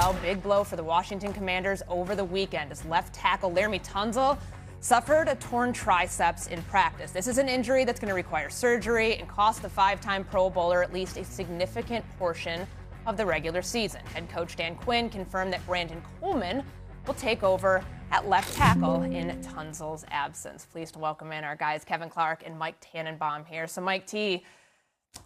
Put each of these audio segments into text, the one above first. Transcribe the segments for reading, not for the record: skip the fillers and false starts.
NFL. Big blow for the Washington Commanders over the weekend as left tackle Laremy Tunsil suffered a torn triceps in practice. This is an injury that's going to require surgery and cost the five-time Pro Bowler at least a significant portion of the regular season. Head coach Dan Quinn confirmed that Brandon Coleman will take over at left tackle in Tunsil's absence. Pleased to welcome in our guys Kevin Clark and Mike Tannenbaum here. So Mike T,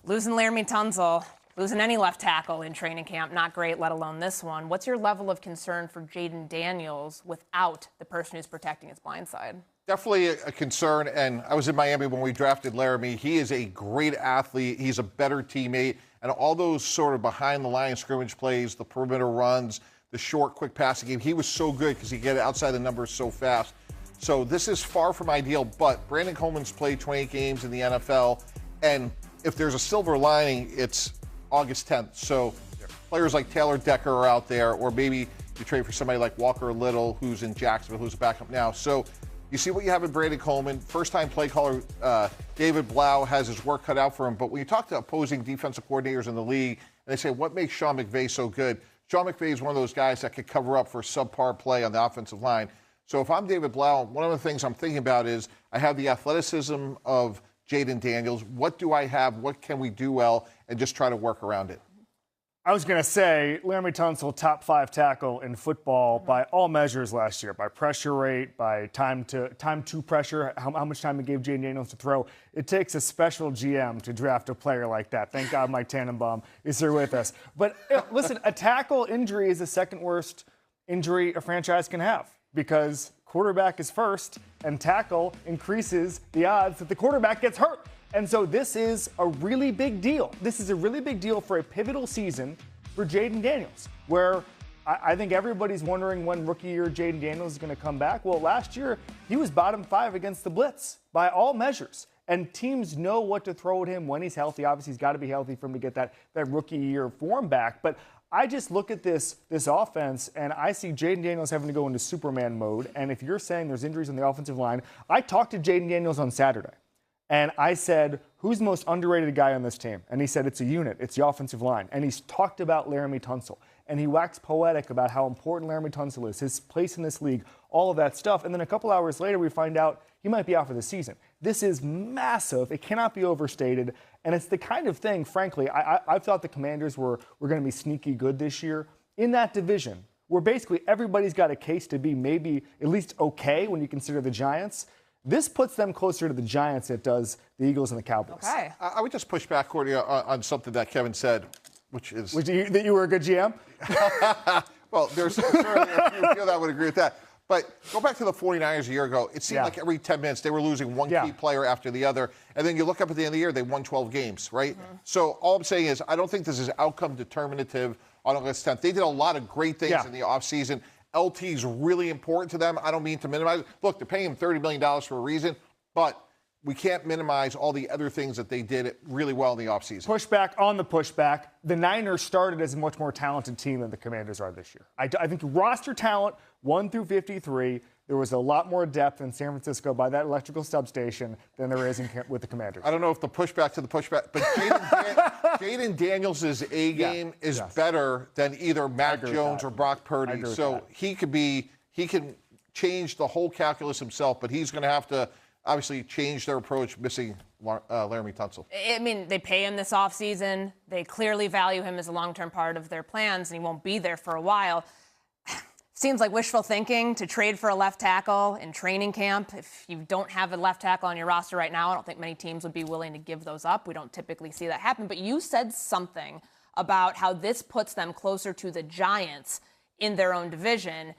losing Laremy Tunsil, losing any left tackle in training camp, not great, let alone this one. What's your level of concern for Jayden Daniels without the person who's protecting his blind side? Definitely a concern, and I was in Miami when we drafted Laremy. He is a great athlete. He's a better teammate, and all those sort of behind-the-line scrimmage plays, the perimeter runs, the short, quick passing game, he was so good because he could get outside the numbers so fast. So this is far from ideal, but Brandon Coleman's played 28 games in the NFL, and if there's a silver lining, it's August 10th. So players like Taylor Decker are out there, or maybe you trade for somebody like Walker Little, who's in Jacksonville, who's a backup now. So you see what you have in Brandon Coleman. First-time play caller David Blau has his work cut out for him. But when you talk to opposing defensive coordinators in the league, and they say, what makes Sean McVay so good? Sean McVay is one of those guys that could cover up for subpar play on the offensive line. So if I'm David Blau, one of the things I'm thinking about is I have the athleticism of Jayden Daniels. What do I have? What can we do well? And just try to work around it. I was going to say, Laremy Tunsil, top 5 tackle in football by all measures last year, by pressure rate, by time to pressure, how much time it gave Jayden Daniels to throw. It takes a special GM to draft a player like that. Thank God Mike Tannenbaum is here with us. But listen, a tackle injury is the second worst injury a franchise can have because quarterback is first and tackle increases the odds that the quarterback gets hurt. And so this is a really big deal. This is a really big deal for a pivotal season for Jayden Daniels, where I think everybody's wondering when rookie year Jayden Daniels is going to come back. Well, last year, he was bottom 5 against the blitz by all measures. And teams know what to throw at him when he's healthy. Obviously, he's got to be healthy for him to get that rookie year form back. But I just look at this offense, and I see Jayden Daniels having to go into Superman mode. And if you're saying there's injuries on the offensive line, I talked to Jayden Daniels on Saturday. And I said, who's the most underrated guy on this team? And he said, it's a unit. It's the offensive line. And he's talked about Laremy Tunsil. And he waxed poetic about how important Laremy Tunsil is, his place in this league, all of that stuff. And then a couple hours later, we find out he might be out for the season. This is massive. It cannot be overstated. And it's the kind of thing, frankly, I thought the Commanders were going to be sneaky good this year. In that division, where basically everybody's got a case to be maybe at least okay when you consider the Giants, this puts them closer to the Giants than it does the Eagles and the Cowboys. Okay. I would just push back, Courtney, on something that Kevin said, which is... that you were a good GM? Well, there's certainly a few that would agree with that. But go back to the 49ers a year ago. It seemed like every 10 minutes they were losing one key player after the other. And then you look up at the end of the year, they won 12 games, right? Mm-hmm. So all I'm saying is I don't think this is outcome determinative on August 10th. They did a lot of great things in the offseason. LT is really important to them. I don't mean to minimize it. Look, they're paying him $30 million for a reason, but we can't minimize all the other things that they did really well in the offseason. Pushback on the pushback. The Niners started as a much more talented team than the Commanders are this year. I think roster talent, 1 through 53, there was a lot more depth in San Francisco by that electrical substation than there is with the Commanders. I don't know if the pushback to the pushback, but Jayden Daniels' A game is better than either Mac Jones or Brock Purdy. So he can change the whole calculus himself, but he's going to have to obviously change their approach missing Laremy Tunsil. I mean, they pay him this offseason. They clearly value him as a long-term part of their plans, and he won't be there for a while. Seems like wishful thinking to trade for a left tackle in training camp. If you don't have a left tackle on your roster right now, I don't think many teams would be willing to give those up. We don't typically see that happen. But you said something about how this puts them closer to the Giants in their own division.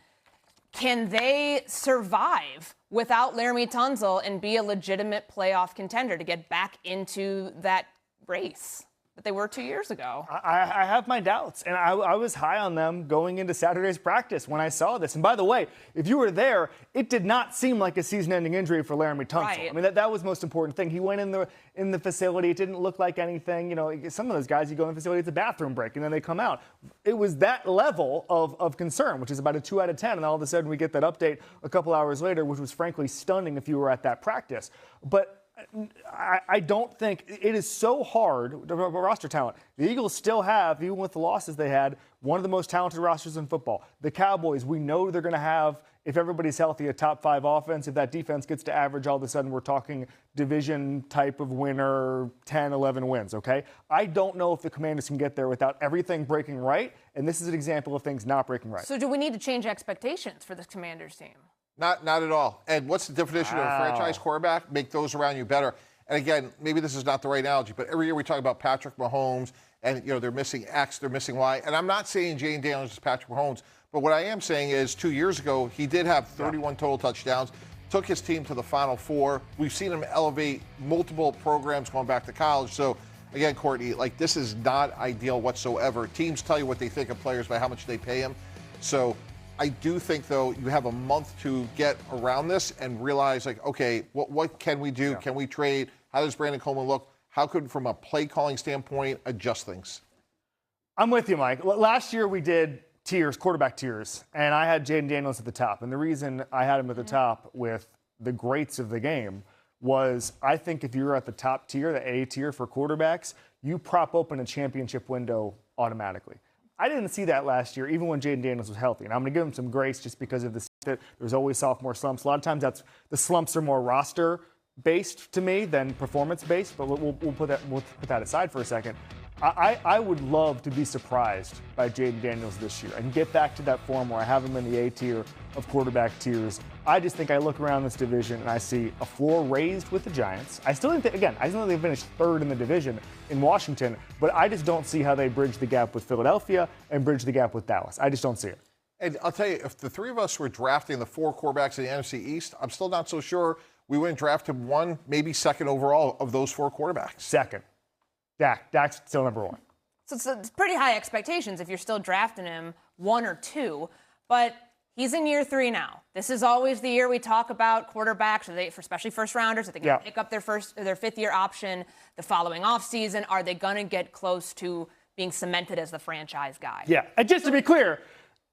Can they survive without Laremy Tunsil and be a legitimate playoff contender to get back into that race that they were 2 years ago? I have my doubts, and I was high on them going into Saturday's practice when I saw this. And by the way, if you were there, it did not seem like a season-ending injury for Laremy Tunsil. Right. I mean, that was the most important thing. He went in the facility. It didn't look like anything. You know, some of those guys, you go in the facility, it's a bathroom break, and then they come out. It was that level of concern, which is about a 2 out of 10, and all of a sudden we get that update a couple hours later, which was frankly stunning if you were at that practice. But I don't think it is so hard to roster talent. The Eagles still have, even with the losses they had, one of the most talented rosters in football. The Cowboys, we know they're going to have, if everybody's healthy, a top 5 offense. If that defense gets to average, all of a sudden we're talking division type of winner, 10, 11 wins, okay? I don't know if the Commanders can get there without everything breaking right, and this is an example of things not breaking right. So do we need to change expectations for this Commanders team? Not at all. And what's the definition of a franchise quarterback? Make those around you better. And again, maybe this is not the right analogy, but every year we talk about Patrick Mahomes and, they're missing X, they're missing Y. And I'm not saying Jayden Daniels is Patrick Mahomes, but what I am saying is 2 years ago, he did have 31 total touchdowns, took his team to the Final Four. We've seen him elevate multiple programs going back to college. So, again, Courtney, this is not ideal whatsoever. Teams tell you what they think of players by how much they pay them. So I do think, though, you have a month to get around this and realize, okay, what can we do? Yeah. Can we trade? How does Brandon Coleman look? How could, from a play calling standpoint, adjust things? I'm with you, Mike. Last year we did tiers, quarterback tiers, and I had Jayden Daniels at the top. And the reason I had him at the top with the greats of the game was I think if you're at the top tier, the A tier for quarterbacks, you prop open a championship window automatically. I didn't see that last year, even when Jayden Daniels was healthy. And I'm going to give him some grace just because of that there's always sophomore slumps. A lot of times the slumps are more roster-based to me than performance-based, but we'll put that aside for a second. I would love to be surprised by Jayden Daniels this year and get back to that form where I have him in the A tier of quarterback tiers. I just think I look around this division and I see a floor raised with the Giants. I still think they finished third in the division in Washington, but I just don't see how they bridge the gap with Philadelphia and bridge the gap with Dallas. I just don't see it. And I'll tell you, if the three of us were drafting the 4 quarterbacks in the NFC East, I'm still not so sure we wouldn't draft him 1, maybe 2nd overall of those 4 quarterbacks. 2nd. Dak's still number 1. So it's pretty high expectations if you're still drafting him 1 or 2, but he's in year 3 now. This is always the year we talk about quarterbacks, especially first-rounders. Are they going to pick up their 5th-year option the following offseason? Are they going to get close to being cemented as the franchise guy? Yeah, and just to be clear,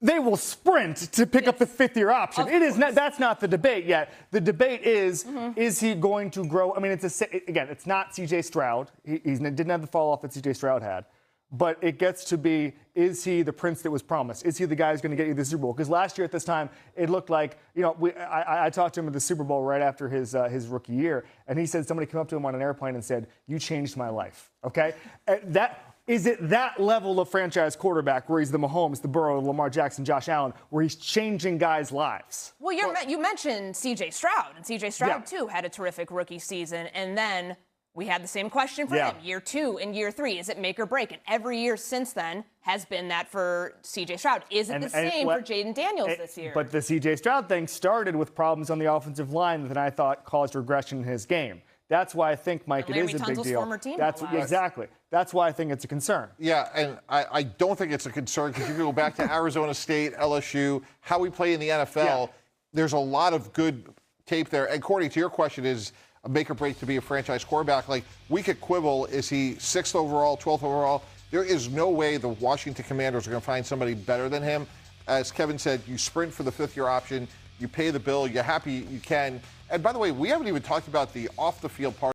they will sprint to pick up the 5th-year option. That's not the debate yet. The debate is he going to grow? I mean, it's not C.J. Stroud. He didn't have the fall-off that C.J. Stroud had. But it gets to be, is he the prince that was promised? Is he the guy who's going to get you the Super Bowl? Because last year at this time, it looked like, I talked to him at the Super Bowl right after his rookie year, and he said somebody came up to him on an airplane and said, "You changed my life." Okay? Is it that level of franchise quarterback where he's the Mahomes, the Burrow, Lamar Jackson, Josh Allen, where he's changing guys' lives? Well, you mentioned C.J. Stroud, and C.J. Stroud, too, had a terrific rookie season, and then we had the same question for him, year 2 and year 3. Is it make or break? And every year since then has been that for C.J. Stroud. Is it the same for Jayden Daniels this year? But the C.J. Stroud thing started with problems on the offensive line that I thought caused regression in his game. That's why I think, Mike, it is a big deal. Former team exactly. That's why I think it's a concern. Yeah, and I don't think it's a concern because you can go back to Arizona State, LSU, how we play in the NFL. Yeah. There's a lot of good tape there. And, Courtney, to your question, is a make or break to be a franchise quarterback. We could quibble, is he 6th overall, 12th overall? There is no way the Washington Commanders are going to find somebody better than him. As Kevin said, you sprint for the 5th-year option, you pay the bill, you're happy you can. And by the way, we haven't even talked about the off-the-field part